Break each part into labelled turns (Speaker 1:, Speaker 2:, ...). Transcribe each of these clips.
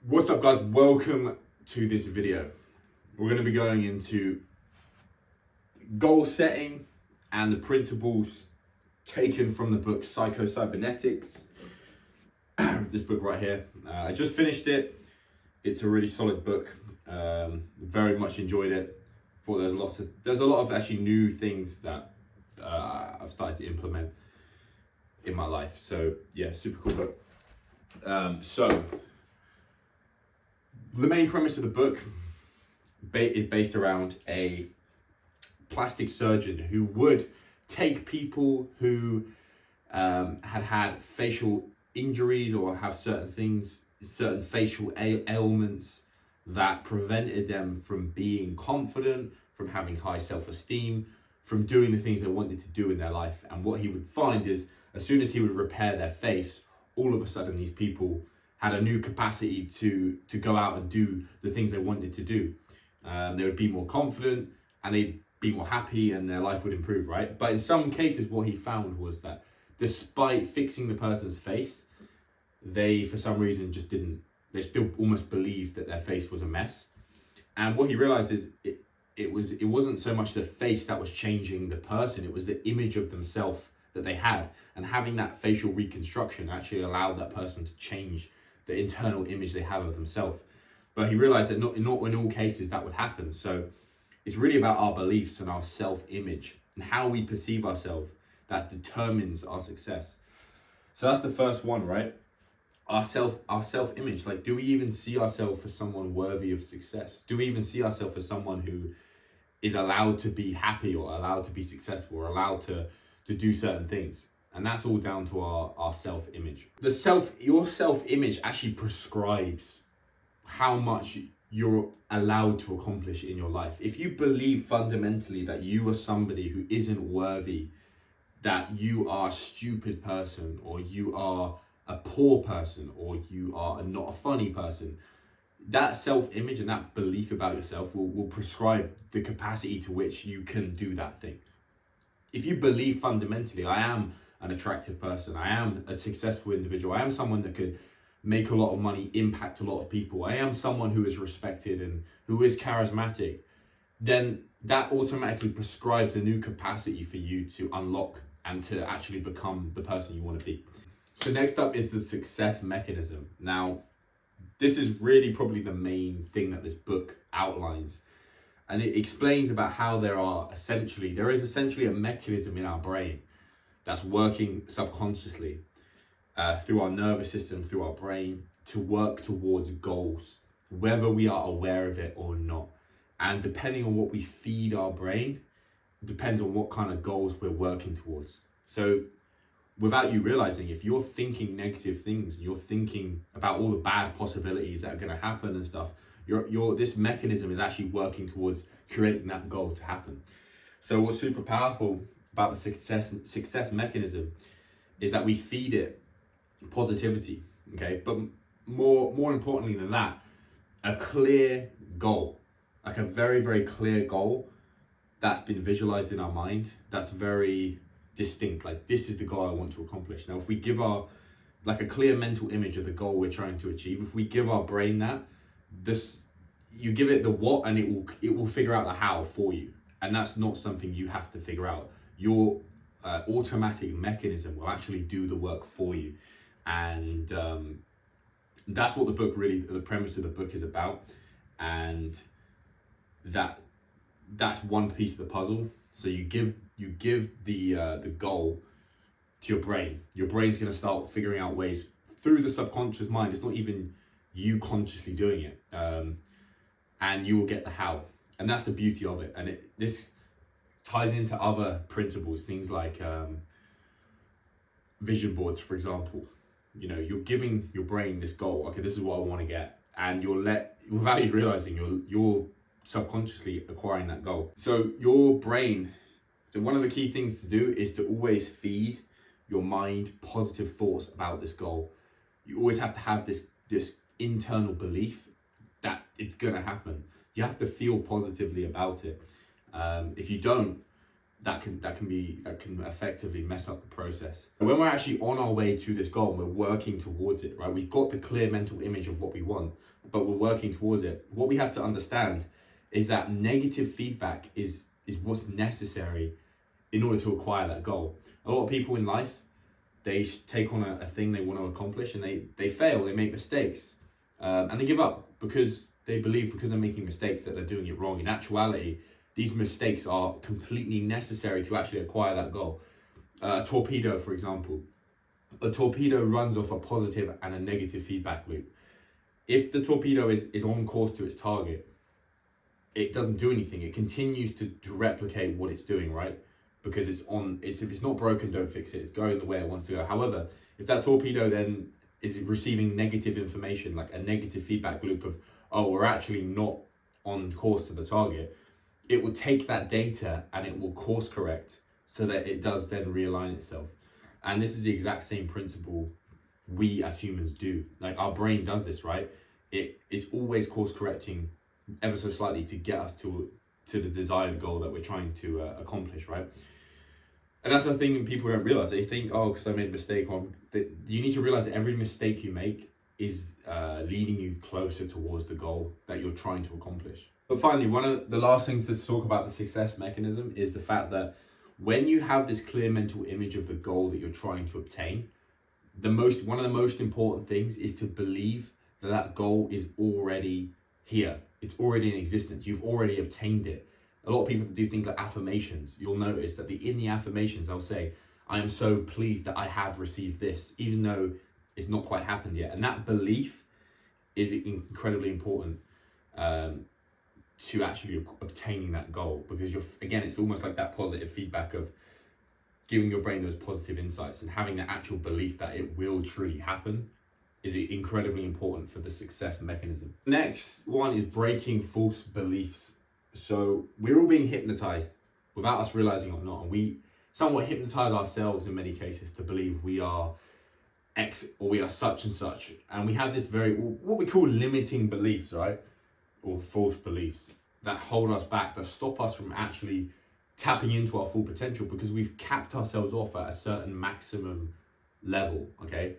Speaker 1: What's up, guys? Welcome to this video. We're going to be going into goal setting and the principles taken from the book Psycho-cybernetics. This book right here. I just finished it. It's a really solid book. Very much enjoyed it. Thought there's a lot of actually new things that I've started to implement in my life. So yeah, super cool book. The main premise of the book is based around a plastic surgeon who would take people who had facial injuries or have certain facial ailments that prevented them from being confident, from having high self-esteem, from doing the things they wanted to do in their life. And what he would find is, as soon as he would repair their face, all of a sudden these people had a new capacity to go out and do the things they wanted to do. They would be more confident and they'd be more happy and their life would improve, right? But in some cases, what he found was that despite fixing the person's face, they, for some reason, they still almost believed that their face was a mess. And what he realized is it wasn't so much the face that was changing the person, it was the image of themselves that they had. And having that facial reconstruction actually allowed that person to change the internal image they have of themselves. But he realized that not in all cases that would happen. So it's really about our beliefs and our self-image and how we perceive ourselves that determines our success. So that's the first one, right? Our self-image. Like, do we even see ourselves as someone worthy of success? Do we even see ourselves as someone who is allowed to be happy or allowed to be successful or allowed to do certain things? And that's all down to our self-image. Your self-image actually prescribes how much you're allowed to accomplish in your life. If you believe fundamentally that you are somebody who isn't worthy, that you are a stupid person, or you are a poor person, or you are not a funny person, that self-image and that belief about yourself will prescribe the capacity to which you can do that thing. If you believe fundamentally, I am an attractive person, I am a successful individual, I am someone that could make a lot of money, impact a lot of people, I am someone who is respected and who is charismatic, then that automatically prescribes a new capacity for you to unlock and to actually become the person you want to be. So next up is the success mechanism. Now, this is really probably the main thing that this book outlines. And it explains about how there is essentially a mechanism in our brain that's working subconsciously through our nervous system, through our brain, to work towards goals, whether we are aware of it or not. And depending on what we feed our brain, depends on what kind of goals we're working towards. So without you realizing, if you're thinking negative things, you're thinking about all the bad possibilities that are going to happen and stuff, this mechanism is actually working towards creating that goal to happen. So what's super powerful about the success mechanism is that we feed it positivity, okay? But more importantly than that, a clear goal, like a very, very clear goal that's been visualized in our mind, that's very distinct, like this is the goal I want to accomplish. Now, if we give a clear mental image of the goal we're trying to achieve, if we give our brain that, you give it the what and it will figure out the how for you. And that's not something you have to figure out. Your automatic mechanism will actually do the work for you. And that's what the premise of the book is about. And that's one piece of the puzzle. So you give the goal to your brain. Your brain's going to start figuring out ways through the subconscious mind. It's not even you consciously doing it. And you will get the how. And that's the beauty of it. And this ties into other principles, things like vision boards, for example. You know, you're giving your brain this goal. Okay, this is what I want to get. And without you realizing, you're subconsciously acquiring that goal. So your brain, so one of the key things to do is to always feed your mind positive thoughts about this goal. You always have to have this internal belief that it's going to happen. You have to feel positively about it. If you don't, that can effectively mess up the process. When we're actually on our way to this goal and we're working towards it, right? We've got the clear mental image of what we want, but we're working towards it. What we have to understand is that negative feedback is what's necessary in order to acquire that goal. A lot of people in life, they take on a thing they want to accomplish and they fail, they make mistakes, and they give up because they believe because they're making mistakes that they're doing it wrong. In actuality, these mistakes are completely necessary to actually acquire that goal. A torpedo, for example. A torpedo runs off a positive and a negative feedback loop. If the torpedo is on course to its target, it doesn't do anything. It continues to replicate what it's doing, right? Because if it's not broken, don't fix it. It's going the way it wants to go. However, if that torpedo then is receiving negative information, like a negative feedback loop of, oh, we're actually not on course to the target, it will take that data and it will course correct so that it does then realign itself. And this is the exact same principle we as humans do. Like our brain does this, right? It's always course correcting ever so slightly to get us to the desired goal that we're trying to accomplish, right? And that's the thing that people don't realize. They think, oh, because I made a mistake. You need to realize that every mistake you make is leading you closer towards the goal that you're trying to accomplish. But finally, one of the last things to talk about the success mechanism is the fact that when you have this clear mental image of the goal that you're trying to obtain, one of the most important things is to believe that that goal is already here. It's already in existence. You've already obtained it. A lot of people do things like affirmations. You'll notice that in the affirmations, they'll say, I am so pleased that I have received this, even though it's not quite happened yet. And that belief is incredibly important to actually obtaining that goal, because it's almost like that positive feedback of giving your brain those positive insights and having the actual belief that it will truly happen is incredibly important for the success mechanism. Next one is breaking false beliefs. So we're all being hypnotized without us realizing it or not, and we somewhat hypnotize ourselves in many cases to believe we are X or we are such and such, and we have this what we call limiting beliefs, right? Or false beliefs that hold us back, that stop us from actually tapping into our full potential because we've capped ourselves off at a certain maximum level, okay?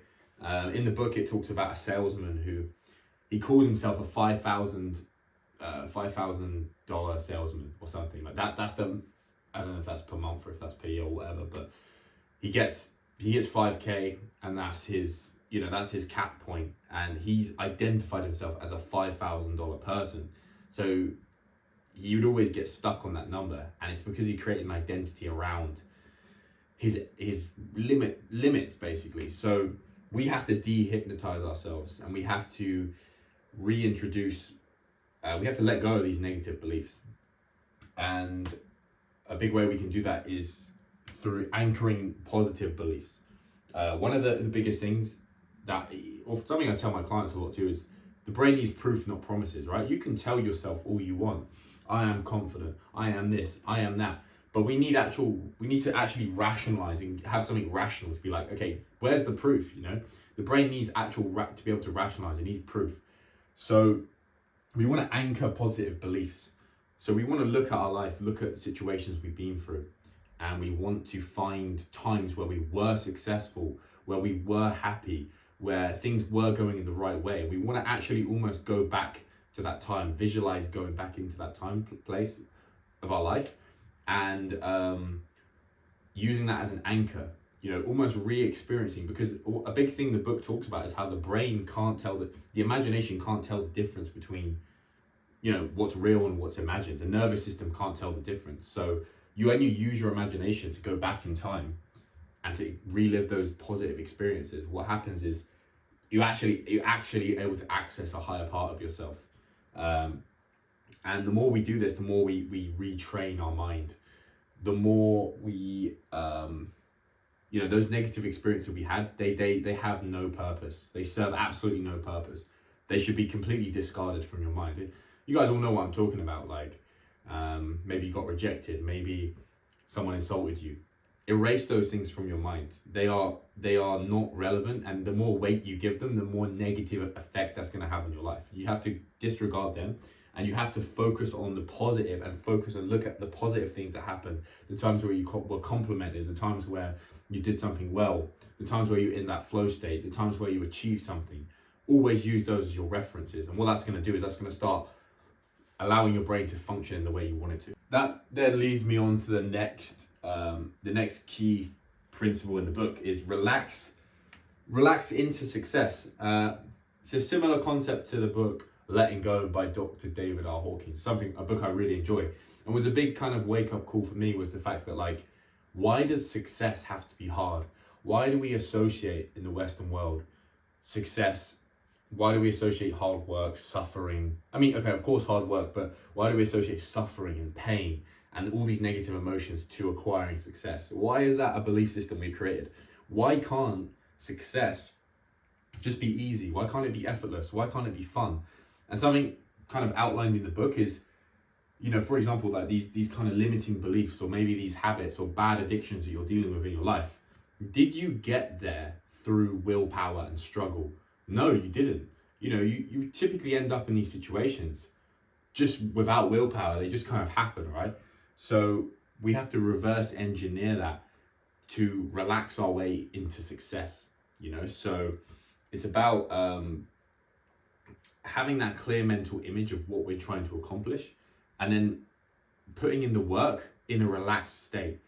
Speaker 1: In the book, it talks about a salesman who, he calls himself a $5,000 salesman or something like that. That's I don't know if that's per month or if that's per year or whatever, but he gets 5K and that's his cap point, and he's identified himself as a $5,000 person. So he would always get stuck on that number, and it's because he created an identity around his limits basically. So we have to de-hypnotize ourselves, and we have to reintroduce, we have to let go of these negative beliefs. And a big way we can do that is through anchoring positive beliefs. One of the biggest things or something I tell my clients a lot too, is the brain needs proof, not promises, right? You can tell yourself all you want. I am confident, I am this, I am that. But we need to actually rationalize and have something rational to be like, okay, where's the proof, The brain needs to be able to rationalize. It needs proof. So we want to anchor positive beliefs. So we want to look at our life, look at situations we've been through, and we want to find times where we were successful, where we were happy, where things were going in the right way. We want to actually almost go back to that time, visualize going back into that time place of our life, and using that as an anchor, almost re-experiencing, because a big thing the book talks about is how the brain can't tell, the imagination can't tell the difference between, what's real and what's imagined. The nervous system can't tell the difference. So when you use your imagination to go back in time and to relive those positive experiences, what happens is you're actually able to access a higher part of yourself. And the more we do this, the more we retrain our mind, the more we, those negative experiences we had, they have no purpose. They serve absolutely no purpose. They should be completely discarded from your mind. You guys all know what I'm talking about. Like, maybe you got rejected, maybe someone insulted you. erase those things from your mind. They are not relevant, and the more weight you give them, the more negative effect that's going to have on your life. You have to disregard them, and you have to focus on the positive, and focus and look at the positive things that happened, the times where you were complimented, the times where you did something well, the times where you're in that flow state, the times where you achieved something. Always use those as your references, and what that's going to do is that's going to start allowing your brain to function in the way you want it to. That then leads me on to the next key principle in the book is relax into success. It's a similar concept to the book Letting Go by Dr. David R. Hawkins, a book I really enjoy, and was a big kind of wake up call for me, was the fact that, like, why does success have to be hard? Why do we associate in the Western world success? Why do we associate hard work, suffering? I mean, okay, of course hard work, but why do we associate suffering and pain and all these negative emotions to acquiring success? Why is that a belief system we created? Why can't success just be easy? Why can't it be effortless? Why can't it be fun? And something kind of outlined in the book is, you know, for example, like these kind of limiting beliefs, or maybe these habits or bad addictions that you're dealing with in your life. Did you get there through willpower and struggle? No, you didn't. You know, you typically end up in these situations just without willpower. They just kind of happen, right? So we have to reverse engineer that to relax our way into success, you know? So it's about having that clear mental image of what we're trying to accomplish, and then putting in the work in a relaxed state.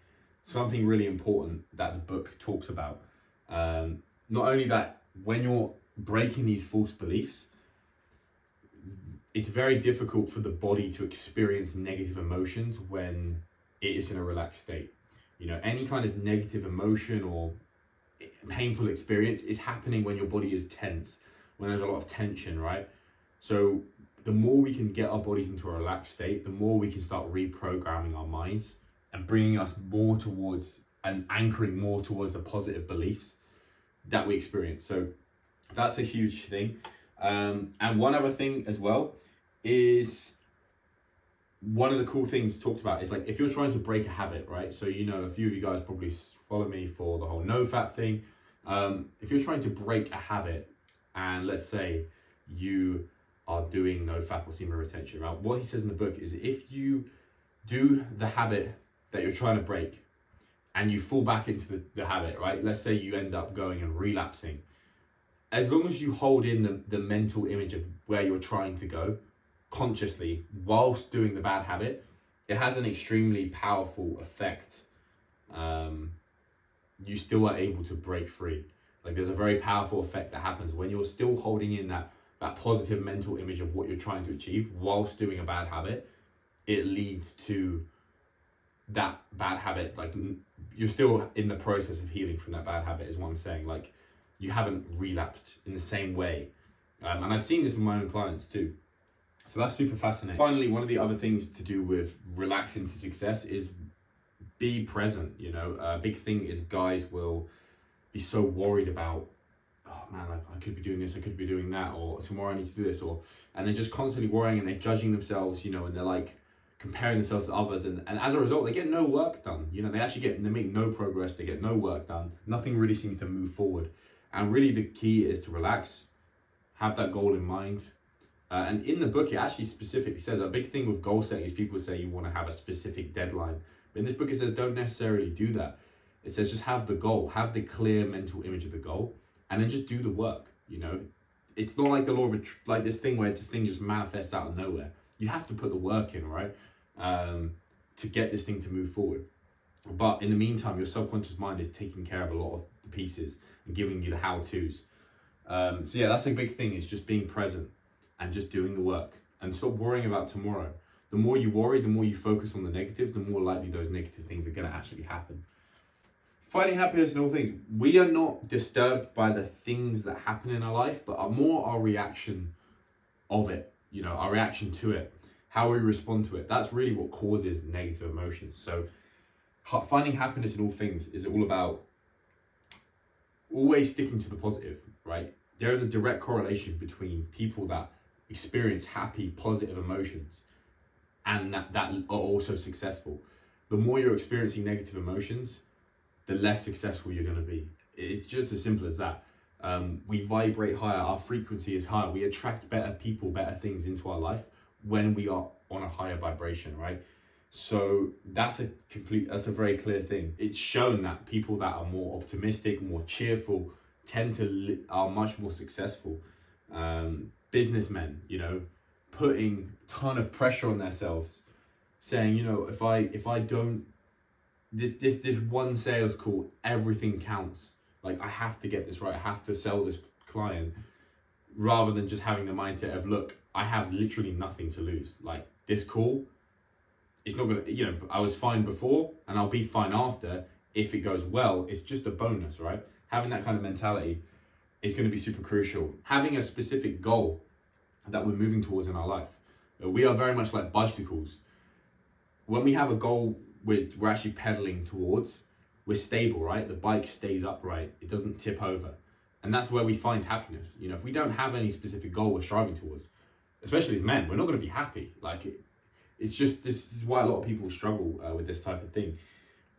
Speaker 1: Something really important that the book talks about. Not only that, when you're breaking these false beliefs, it's very difficult for the body to experience negative emotions when it is in a relaxed state. You know, any kind of negative emotion or painful experience is happening when your body is tense, when there's a lot of tension, right? So the more we can get our bodies into a relaxed state, the more we can start reprogramming our minds and bringing us more towards and anchoring more towards the positive beliefs that we experience. So that's a huge thing. And one other thing as well is, one of the cool things talked about is, like, if you're trying to break a habit, right? So, you know, a few of you guys probably follow me for the whole no fat thing. If you're trying to break a habit, and let's say you are doing no fat or semen retention, right? What he says in the book is, if you do the habit that you're trying to break and you fall back into the habit, right? Let's say you end up going and relapsing. As long as you hold in the mental image of where you're trying to go consciously whilst doing the bad habit, it has an extremely powerful effect. You still are able to break free. Like, there's a very powerful effect that happens when you're still holding in that positive mental image of what you're trying to achieve whilst doing a bad habit. It leads to that bad habit. Like, you're still in the process of healing from that bad habit, is what I'm saying. Like, you haven't relapsed in the same way. And I've seen this with my own clients too. So that's super fascinating. Finally, one of the other things to do with relax into success is be present. You know, a big thing is guys will be so worried about, oh man, like, I could be doing this, I could be doing that, or tomorrow I need to do this, and they're just constantly worrying, and they're judging themselves, you know, and they're like comparing themselves to others, and as a result, they get no work done. You know, they make no progress, they get no work done, nothing really seems to move forward. And really the key is to relax, have that goal in mind. And in the book, it actually specifically says, a big thing with goal setting is people say you want to have a specific deadline. But in this book, it says don't necessarily do that. It says just have the goal, have the clear mental image of the goal, and then just do the work. You know, it's not like the law of like this thing where this thing just manifests out of nowhere. You have to put the work in, right? To get this thing to move forward. But in the meantime, your subconscious mind is taking care of a lot of the pieces and giving you the how-tos. So yeah, that's a big thing, is just being present and just doing the work, and stop worrying about tomorrow. The more you worry, the more you focus on the negatives, the more likely those negative things are going to actually happen. Finding happiness in all things. We are not disturbed by the things that happen in our life, but more our reaction of it, you know, our reaction to it, how we respond to it. That's really what causes negative emotions. So finding happiness in all things is all about always sticking to the positive, right? There is a direct correlation between people that experience happy, positive emotions and that are also successful. The more you're experiencing negative emotions, the less successful you're going to be. It's just as simple as that. We vibrate higher, our frequency is higher, we attract better people, better things into our life when we are on a higher vibration, right? So that's a very clear thing. It's shown that people that are more optimistic, more cheerful, are much more successful. Businessmen, putting a ton of pressure on themselves, saying, if I don't, this one sales call, everything counts. Like, I have to get this right. I have to sell this client, rather than just having the mindset of, look, I have literally nothing to lose. Like, this call, it's not gonna, I was fine before and I'll be fine after. If it goes well, it's just a bonus, right? Having that kind of mentality is going to be super crucial. Having a specific goal that we're moving towards in our life. We are very much like bicycles. When we have a goal we're actually pedaling towards, we're stable, right? The bike stays upright, it doesn't tip over. And that's where we find happiness. If we don't have any specific goal we're striving towards, especially as men, we're not going to be happy. It's just, this is why a lot of people struggle with this type of thing.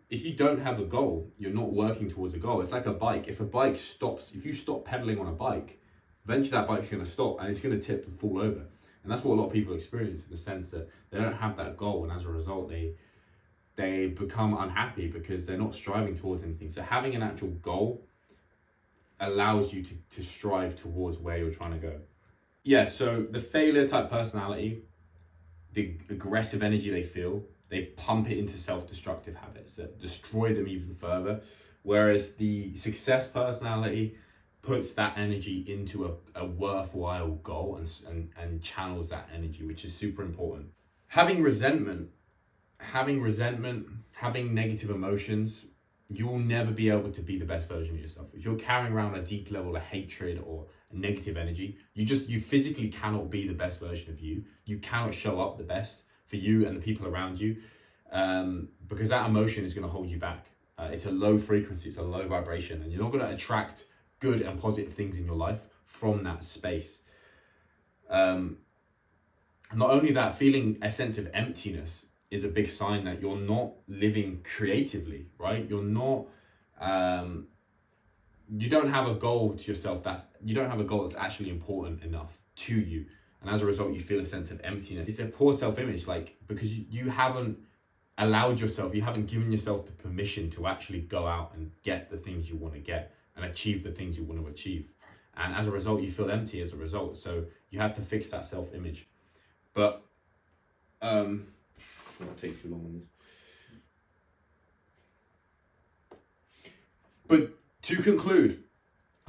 Speaker 1: If you don't have a goal, you're not working towards a goal. It's like a bike. If a bike stops, if you stop pedaling on a bike, eventually that bike's going to stop and it's going to tip and fall over. And that's what a lot of people experience, in the sense that they don't have that goal, and as a result, they become unhappy because they're not striving towards anything. So having an actual goal allows you to strive towards where you're trying to go. Yeah, so the failure type personality, the aggressive energy they feel, they pump it into self-destructive habits that destroy them even further. Whereas the success personality puts that energy into a worthwhile goal and channels that energy, which is super important. Having resentment, having negative emotions, you will never be able to be the best version of yourself. If you're carrying around a deep level of hatred or a negative energy, you physically cannot be the best version of you. You cannot show up the best for you and the people around you, because that emotion is going to hold you back. It's a low frequency, it's a low vibration, and you're not going to attract good and positive things in your life from that space. Not only that, feeling a sense of emptiness is a big sign that you're not living creatively, right? You're not, you don't have a goal to yourself that's actually important enough to you. And as a result, you feel a sense of emptiness. It's a poor self-image, because you haven't allowed yourself, you haven't given yourself the permission to actually go out and get the things you want to get and achieve the things you want to achieve. And as a result, you feel empty as a result. So you have to fix that self-image. But, I'll take too long on this. But to conclude,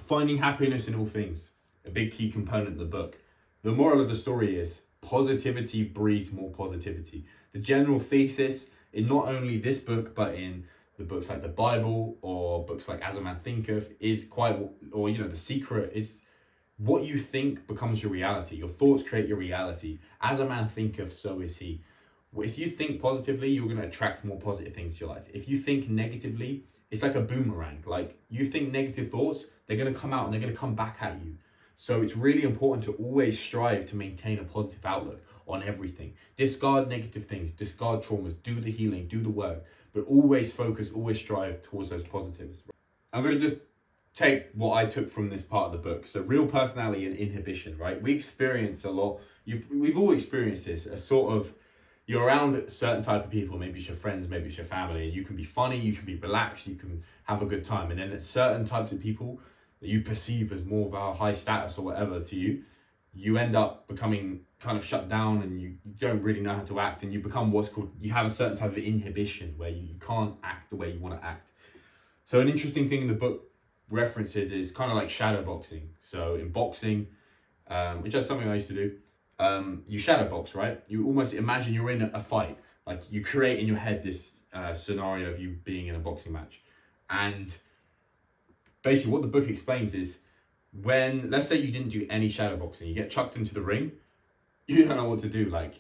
Speaker 1: finding happiness in all things, a big key component of the book. The moral of the story is positivity breeds more positivity. The general thesis in not only this book, but in the books like the Bible or books like As a Man Thinketh is The Secret is what you think becomes your reality. Your thoughts create your reality. As a man thinketh, so is he. If you think positively, you're going to attract more positive things to your life. If you think negatively, it's like a boomerang. Like, you think negative thoughts, they're going to come out and they're going to come back at you. So it's really important to always strive to maintain a positive outlook on everything. Discard negative things, discard traumas, do the healing, do the work, but always focus, always strive towards those positives. I'm going to just take what I took from this part of the book. So real personality and inhibition, right? We experience a lot. We've all experienced this, a sort of, you're around a certain type of people, maybe it's your friends, maybe it's your family, and you can be funny, you can be relaxed, you can have a good time. And then at certain types of people that you perceive as more of a high status or whatever to you, you end up becoming kind of shut down and you don't really know how to act, and you become you have a certain type of inhibition where you can't act the way you want to act. So an interesting thing in the book references is kind of like shadow boxing. So in boxing, which is something I used to do, you shadow box, right? You almost imagine you're in a fight. Like, you create in your head this scenario of you being in a boxing match. And basically what the book explains is, when, let's say you didn't do any shadow boxing, you get chucked into the ring, you don't know what to do. Like,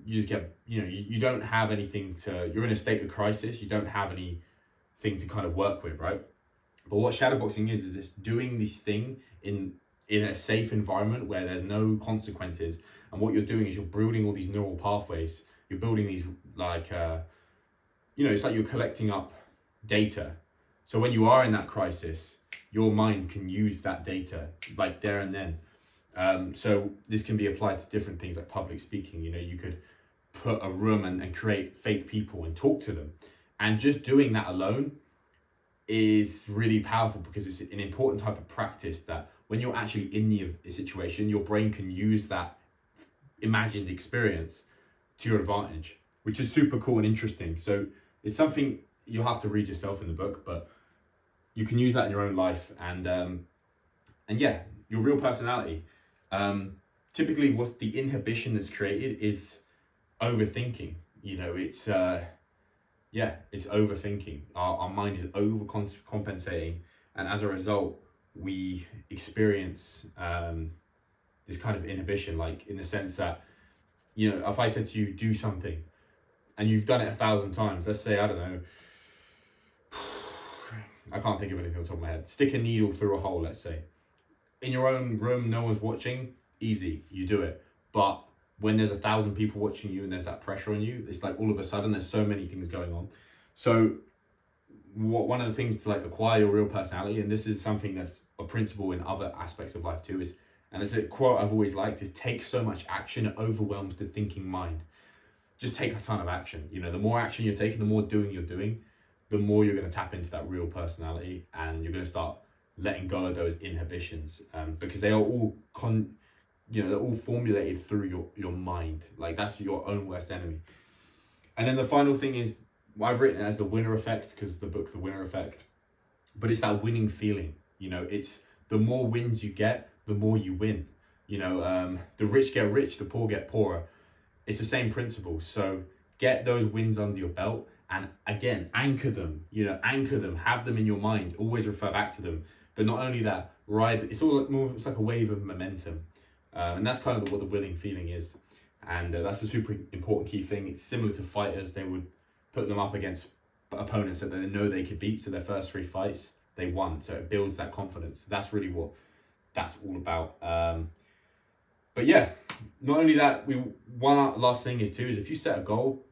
Speaker 1: you just get, you don't have anything you're in a state of crisis, you don't have anything to kind of work with, right? But what shadowboxing is it's doing this thing in a safe environment where there's no consequences. And what you're doing is you're building all these neural pathways. You're building these, it's like you're collecting up data So when you are in that crisis, your mind can use that data like there and then. So this can be applied to different things like public speaking. You know, you could put a room and create fake people and talk to them. And just doing that alone is really powerful, because it's an important type of practice that when you're actually in the situation, your brain can use that imagined experience to your advantage, which is super cool and interesting. So it's something you'll have to read yourself in the book, but you can use that in your own life. And yeah, your real personality. Typically what's the inhibition that's created is overthinking. You know, it's it's overthinking. Our mind is overcompensating, and as a result we experience this kind of inhibition, like in the sense that, you know, if I said to you, do something, and you've done it 1,000 times, let's say, I don't know, I can't think of anything on the top of my head, stick a needle through a hole, let's say. In your own room, no one's watching, easy, you do it. But when there's 1,000 people watching you and there's that pressure on you, it's like all of a sudden there's so many things going on. So one of the things to like acquire your real personality, and this is something that's a principle in other aspects of life too, is, and it's a quote I've always liked, is take so much action it overwhelms the thinking mind. Just take a ton of action. You know, the more action you're taking, the more doing you're doing, the more you're going to tap into that real personality, and you're going to start letting go of those inhibitions, because they are all they're all formulated through your mind. Like, that's your own worst enemy. And then the final thing is, I've written it as the winner effect, because the book, The Winner Effect, but it's that winning feeling. You know, it's the more wins you get, the more you win. You know, the rich get rich, the poor get poorer. It's the same principle. So get those wins under your belt, and again, anchor them. You know, anchor them, have them in your mind, always refer back to them. But not only that, it's like a wave of momentum. And that's kind of what the winning feeling is. And that's a super important key thing. It's similar to fighters. They would put them up against opponents that they know they could beat. So their first 3 fights, they won. So it builds that confidence. That's really what that's all about. But yeah, not only that, one last thing is if you set a goal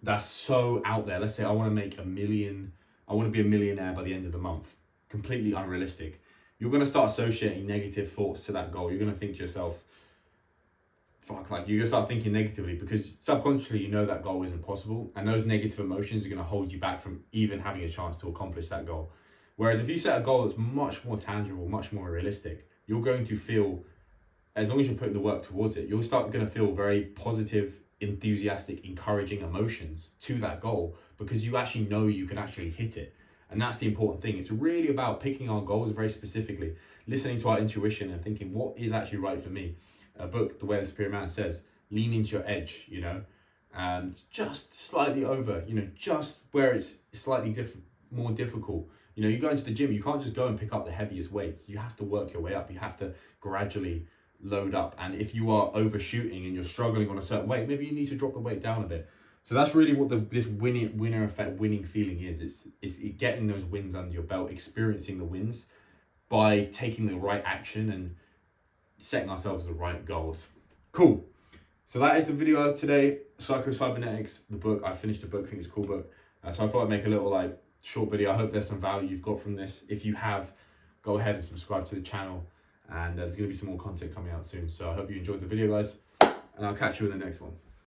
Speaker 1: that's so out there, let's say I want to make $1 million, I want to be a millionaire by the end of the month, completely unrealistic. You're going to start associating negative thoughts to that goal. You're going to think to yourself, fuck, like, you're going to start thinking negatively, because subconsciously you know that goal isn't possible, and those negative emotions are going to hold you back from even having a chance to accomplish that goal. Whereas if you set a goal that's much more tangible, much more realistic, you're going to feel, as long as you're putting the work towards it, you'll start going to feel very positive, enthusiastic, encouraging emotions to that goal, because you actually know you can actually hit it. And that's the important thing. It's really about picking our goals very specifically, listening to our intuition and thinking, what is actually right for me? A book, The Way of the Superior Man, says, lean into your edge, you know, and just slightly over, you know, just where it's slightly more difficult. You know, you go into the gym, you can't just go and pick up the heaviest weights. You have to work your way up. You have to gradually load up. And if you are overshooting and you're struggling on a certain weight, maybe you need to drop the weight down a bit. So that's really what this winner effect, winning feeling is. It's getting those wins under your belt, experiencing the wins by taking the right action and setting ourselves the right goals. Cool. So that is the video today. Psycho-cybernetics, the book. I finished the book. I think it's a cool book. So I thought I'd make a little short video. I hope there's some value you've got from this. If you have, go ahead and subscribe to the channel. And there's going to be some more content coming out soon. So I hope you enjoyed the video, guys. And I'll catch you in the next one.